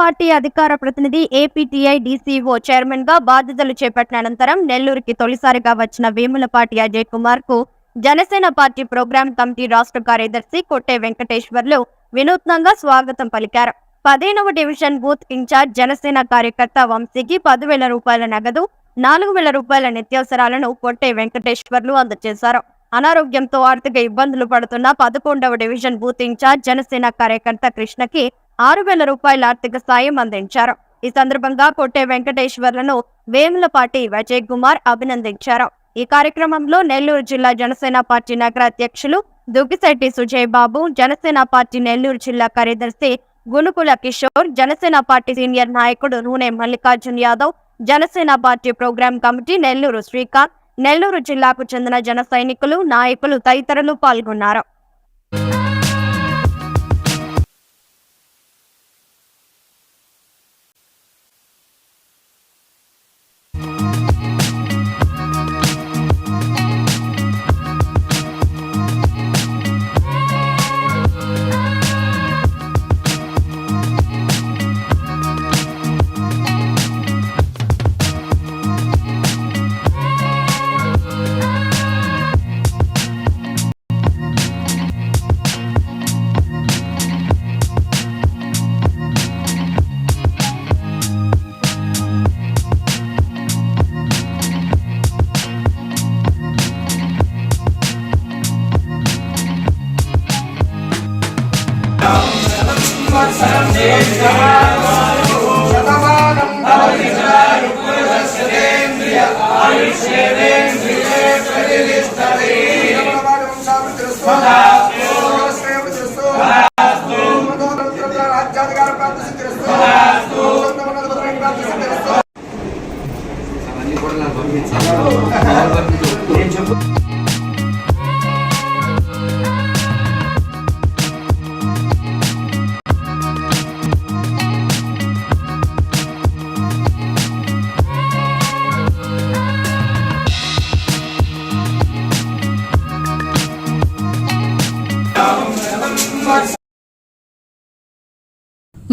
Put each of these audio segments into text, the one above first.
Party అధికార ప్రతినిధి ఏపీటీఐ DCO chairman గా బాధ్యతలు చేపట్టిన అనంతరం నెల్లూరుకి తొలిసారిగా వచ్చిన వేములపాటి అజయ్ కుమార్ కు జనసేన పార్టీ ప్రోగ్రాం కమిటీ రాష్ట్ర కార్యదర్శి కొట్టే వెంకటేశ్వర్లు వినూత్నంగా స్వాగతం పలికారు. 15వ డివిజన్ బూత్ ఇన్ఛార్జ్ జనసేన కార్యకర్త వంశీకి 10,000 రూపాయల నగదు, 4,000 రూపాయల నిత్యావసరాలను కొట్టే వెంకటేశ్వర్లు అందజేశారు. అనారోగ్యంతో ఆర్థిక ఇబ్బందులు పడుతున్న 11వ డివిజన్ బూత్ ఇన్ఛార్జ్ జనసేన కార్యకర్త కృష్ణకి 6,000 రూపాయల ఆర్థిక సాయం అందించారు. ఈ సందర్భంగా కొట్టే వెంకటేశ్వర్లను వేములపాటి అజయ్ కుమార్ అభినందించారు. ఈ కార్యక్రమంలో నెల్లూరు జిల్లా జనసేన పార్టీ నగర అధ్యక్షులు దుగ్గిశెట్టి సుజయ్ బాబు, జనసేన పార్టీ నెల్లూరు జిల్లా కార్యదర్శి గునుకుల కిషోర్, జనసేన పార్టీ సీనియర్ నాయకుడు Nune Mallikarjun Yadav, Janasena party programme committee Nellore Srikanth, Nellore జిల్లాకు చెందిన జన సైనికులు, నాయకులు తదితరులు పాల్గొన్నారు.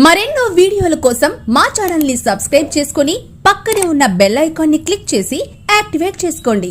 మరెన్నో వీడియోల కోసం మా ఛానల్ ని సబ్స్క్రైబ్ చేసుకుని పక్కనే ఉన్న బెల్ ఐకాన్ ని క్లిక్ చేసి యాక్టివేట్ చేసుకోండి.